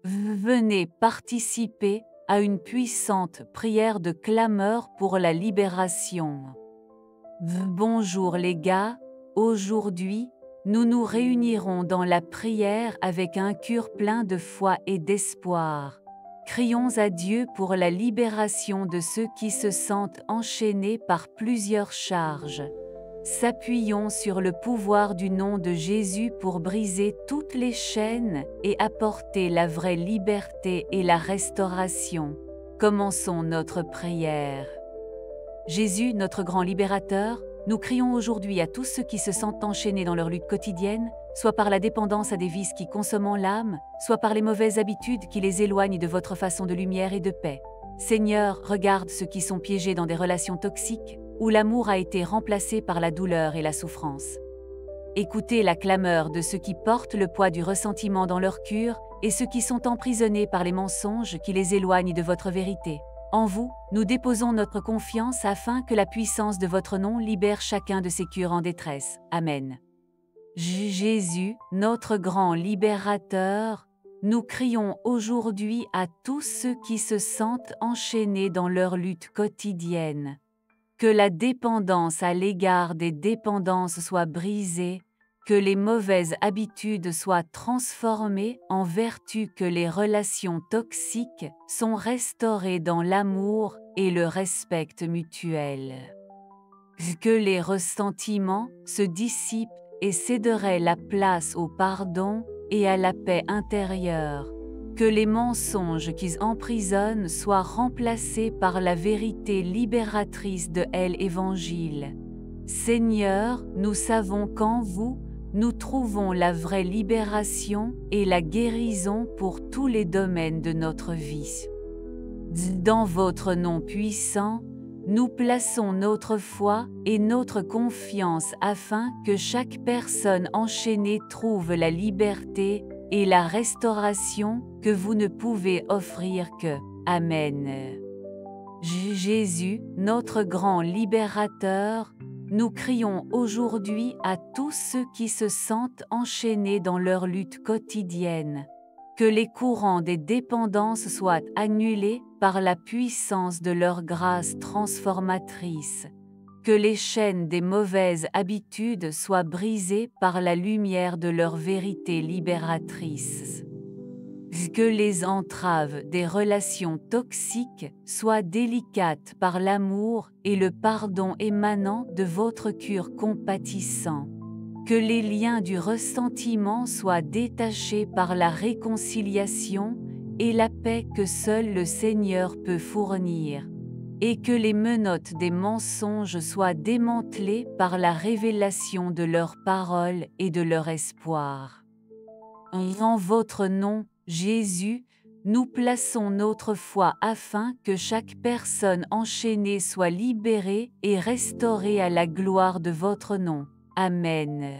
Venez participer à une puissante prière de clameur pour la libération. Bonjour les gars, aujourd'hui, nous nous réunirons dans la prière avec un cœur plein de foi et d'espoir. Crions à Dieu pour la libération de ceux qui se sentent enchaînés par plusieurs charges. S'appuyons sur le pouvoir du nom de Jésus pour briser toutes les chaînes et apporter la vraie liberté et la restauration. Commençons notre prière. Jésus, notre grand libérateur, nous crions aujourd'hui à tous ceux qui se sentent enchaînés dans leur lutte quotidienne, soit par la dépendance à des vices qui consomment l'âme, soit par les mauvaises habitudes qui les éloignent de votre façon de lumière et de paix. Seigneur, regarde ceux qui sont piégés dans des relations toxiques, où l'amour a été remplacé par la douleur et la souffrance. Écoutez la clameur de ceux qui portent le poids du ressentiment dans leur cœur et ceux qui sont emprisonnés par les mensonges qui les éloignent de votre vérité. En vous, nous déposons notre confiance afin que la puissance de votre nom libère chacun de ces cœurs en détresse. Amen. Jésus, notre grand libérateur, nous crions aujourd'hui à tous ceux qui se sentent enchaînés dans leur lutte quotidienne. Que la dépendance à l'égard des dépendances soit brisée, que les mauvaises habitudes soient transformées en vertu, que les relations toxiques sont restaurées dans l'amour et le respect mutuel. Que les ressentiments se dissipent et céderaient la place au pardon et à la paix intérieure. Que les mensonges qui emprisonnent soient remplacés par la vérité libératrice de l'Évangile. Seigneur, nous savons qu'en vous, nous trouvons la vraie libération et la guérison pour tous les domaines de notre vie. Dans votre nom puissant, nous plaçons notre foi et notre confiance afin que chaque personne enchaînée trouve la liberté et la restauration que vous ne pouvez offrir que. Amen. Jésus, notre grand libérateur, nous crions aujourd'hui à tous ceux qui se sentent enchaînés dans leur lutte quotidienne. Que les courants des dépendances soient annulés par la puissance de leur grâce transformatrice. Que les chaînes des mauvaises habitudes soient brisées par la lumière de leur vérité libératrice. Que les entraves des relations toxiques soient délicates par l'amour et le pardon émanant de votre cœur compatissant. Que les liens du ressentiment soient détachés par la réconciliation et la paix que seul le Seigneur peut fournir. Et que les menottes des mensonges soient démantelées par la révélation de leurs paroles et de leur espoir. En votre nom, Jésus, nous plaçons notre foi afin que chaque personne enchaînée soit libérée et restaurée à la gloire de votre nom. Amen.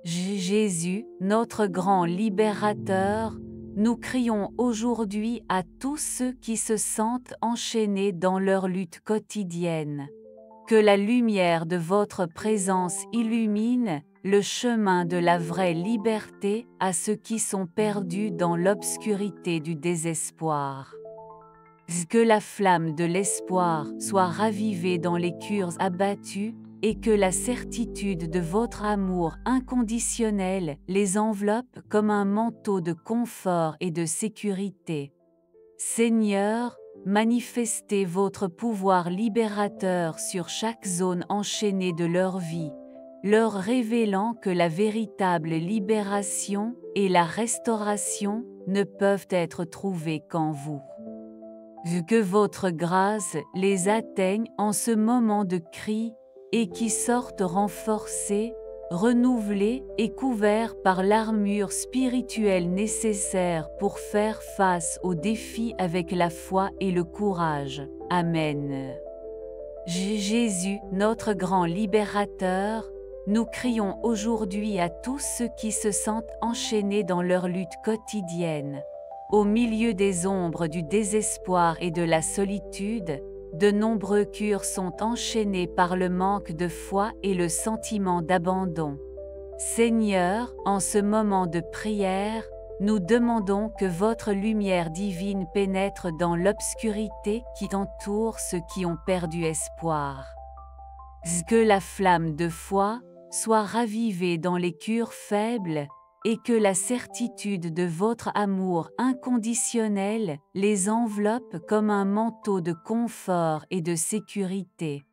Jésus, notre grand libérateur, nous crions aujourd'hui à tous ceux qui se sentent enchaînés dans leur lutte quotidienne. Que la lumière de votre présence illumine le chemin de la vraie liberté à ceux qui sont perdus dans l'obscurité du désespoir. Que la flamme de l'espoir soit ravivée dans les cœurs abattus et que la certitude de votre amour inconditionnel les enveloppe comme un manteau de confort et de sécurité. Seigneur, manifestez votre pouvoir libérateur sur chaque zone enchaînée de leur vie, leur révélant que la véritable libération et la restauration ne peuvent être trouvées qu'en vous. Que votre grâce les atteigne en ce moment de cri et qui sortent renforcés, renouvelés et couverts par l'armure spirituelle nécessaire pour faire face aux défis avec la foi et le courage. Amen. Jésus, notre grand libérateur, nous crions aujourd'hui à tous ceux qui se sentent enchaînés dans leur lutte quotidienne. Au milieu des ombres du désespoir et de la solitude, de nombreux cœurs sont enchaînés par le manque de foi et le sentiment d'abandon. Seigneur, en ce moment de prière, nous demandons que votre lumière divine pénètre dans l'obscurité qui entoure ceux qui ont perdu espoir. Que la flamme de foi soit ravivée dans les cœurs faibles et que la certitude de votre amour inconditionnel les enveloppe comme un manteau de confort et de sécurité.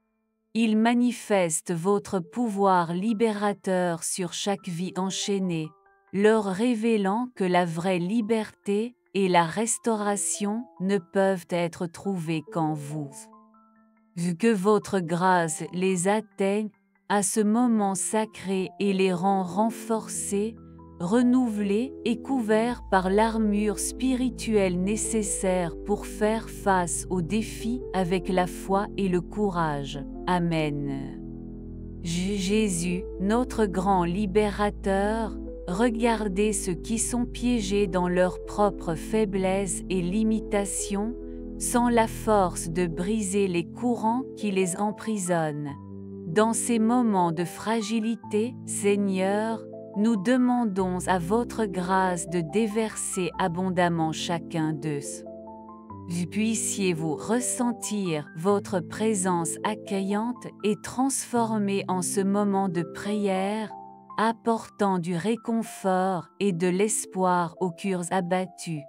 Il manifeste votre pouvoir libérateur sur chaque vie enchaînée, leur révélant que la vraie liberté et la restauration ne peuvent être trouvées qu'en vous. Que votre grâce les atteigne à ce moment sacré et les rend renforcés, renouvelés et couverts par l'armure spirituelle nécessaire pour faire face aux défis avec la foi et le courage. Amen. Jésus, notre grand libérateur, regardez ceux qui sont piégés dans leurs propres faiblesses et limitations, sans la force de briser les courants qui les emprisonnent. Dans ces moments de fragilité, Seigneur, nous demandons à votre grâce de déverser abondamment chacun d'eux. Puissiez-vous ressentir votre présence accueillante et transformée en ce moment de prière, apportant du réconfort et de l'espoir aux cœurs abattus.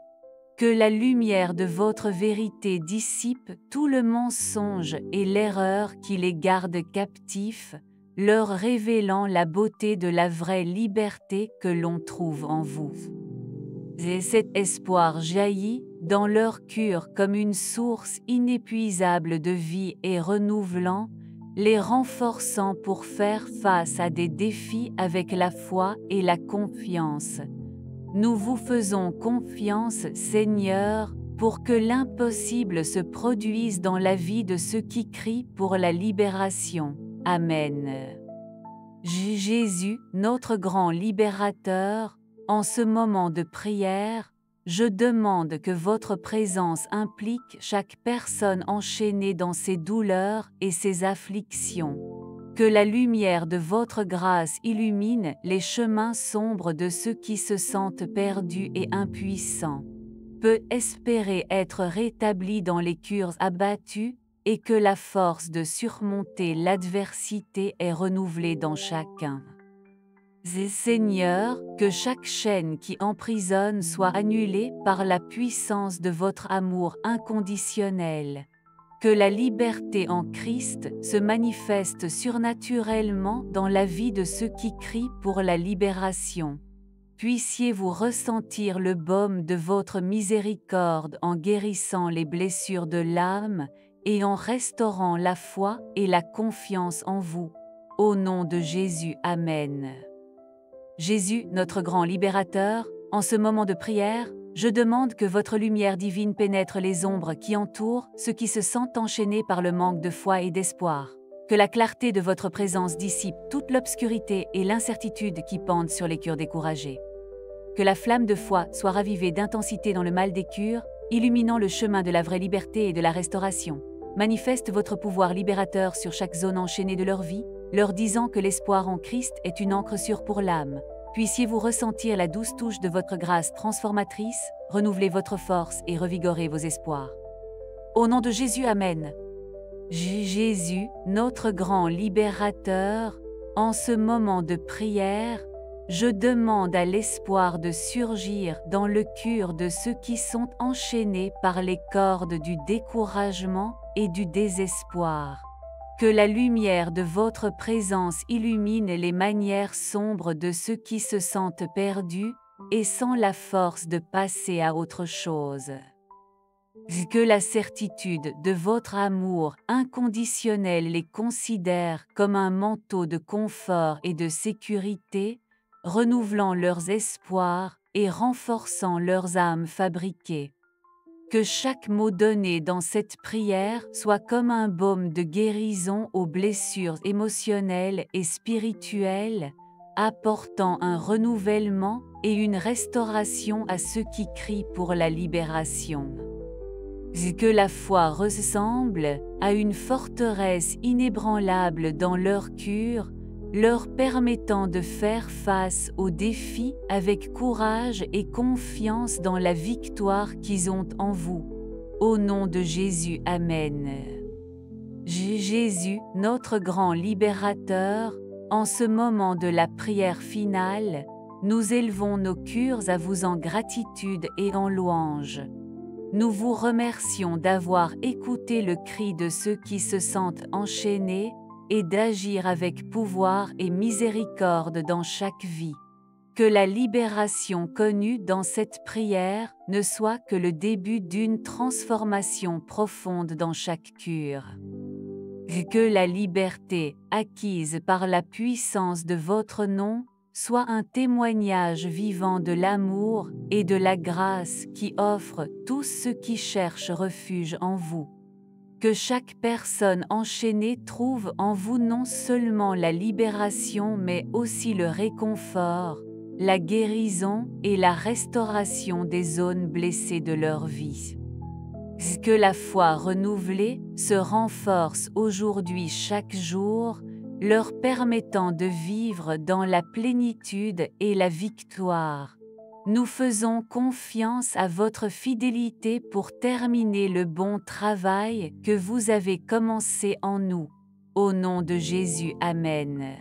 Que la lumière de votre vérité dissipe tout le mensonge et l'erreur qui les garde captifs, leur révélant la beauté de la vraie liberté que l'on trouve en vous. Et cet espoir jaillit dans leur cœur comme une source inépuisable de vie et renouvelant, les renforçant pour faire face à des défis avec la foi et la confiance. Nous vous faisons confiance, Seigneur, pour que l'impossible se produise dans la vie de ceux qui crient pour la libération. Amen. Jésus, notre grand libérateur, en ce moment de prière, je demande que votre présence implique chaque personne enchaînée dans ses douleurs et ses afflictions. Que la lumière de votre grâce illumine les chemins sombres de ceux qui se sentent perdus et impuissants. Peut espérer être rétabli dans les cœurs abattus et que la force de surmonter l'adversité est renouvelée dans chacun. Seigneur, que chaque chaîne qui emprisonne soit annulée par la puissance de votre amour inconditionnel. Que la liberté en Christ se manifeste surnaturellement dans la vie de ceux qui crient pour la libération. Puissiez-vous ressentir le baume de votre miséricorde en guérissant les blessures de l'âme et en restaurant la foi et la confiance en vous. Au nom de Jésus, Amen. Jésus, notre grand libérateur, en ce moment de prière, je demande que votre lumière divine pénètre les ombres qui entourent ceux qui se sentent enchaînés par le manque de foi et d'espoir. Que la clarté de votre présence dissipe toute l'obscurité et l'incertitude qui pendent sur les cœurs découragés. Que la flamme de foi soit ravivée d'intensité dans le mal des cœurs, illuminant le chemin de la vraie liberté et de la restauration. Manifeste votre pouvoir libérateur sur chaque zone enchaînée de leur vie, leur disant que l'espoir en Christ est une encre sûre pour l'âme. Puissiez-vous ressentir la douce touche de votre grâce transformatrice, renouveler votre force et revigorer vos espoirs. Au nom de Jésus, Amen. Jésus, notre grand libérateur, en ce moment de prière, je demande à l'espoir de surgir dans le cœur de ceux qui sont enchaînés par les cordes du découragement et du désespoir. Que la lumière de votre présence illumine les manières sombres de ceux qui se sentent perdus et sans la force de passer à autre chose. Que la certitude de votre amour inconditionnel les considère comme un manteau de confort et de sécurité, renouvelant leurs espoirs et renforçant leurs âmes fabriquées. Que chaque mot donné dans cette prière soit comme un baume de guérison aux blessures émotionnelles et spirituelles, apportant un renouvellement et une restauration à ceux qui crient pour la libération. Que la foi ressemble à une forteresse inébranlable dans leur cœur, leur permettant de faire face aux défis avec courage et confiance dans la victoire qu'ils ont en vous. Au nom de Jésus, Amen. Jésus, notre grand libérateur, en ce moment de la prière finale, nous élevons nos cœurs à vous en gratitude et en louange. Nous vous remercions d'avoir écouté le cri de ceux qui se sentent enchaînés et d'agir avec pouvoir et miséricorde dans chaque vie. Que la libération connue dans cette prière ne soit que le début d'une transformation profonde dans chaque cœur. Que la liberté, acquise par la puissance de votre nom, soit un témoignage vivant de l'amour et de la grâce qui offre tous ceux qui cherchent refuge en vous. Que chaque personne enchaînée trouve en vous non seulement la libération mais aussi le réconfort, la guérison et la restauration des zones blessées de leur vie. Que la foi renouvelée se renforce aujourd'hui chaque jour, leur permettant de vivre dans la plénitude et la victoire. Nous faisons confiance à votre fidélité pour terminer le bon travail que vous avez commencé en nous. Au nom de Jésus, Amen.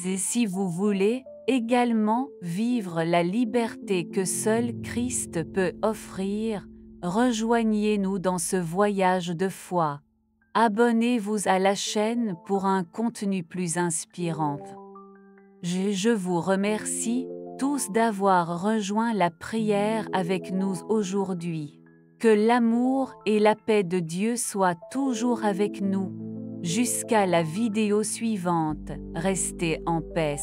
Et si vous voulez également vivre la liberté que seul Christ peut offrir, rejoignez-nous dans ce voyage de foi. Abonnez-vous à la chaîne pour un contenu plus inspirant. Je vous remercie tous d'avoir rejoint la prière avec nous aujourd'hui. Que l'amour et la paix de Dieu soient toujours avec nous. Jusqu'à la vidéo suivante, restez en paix.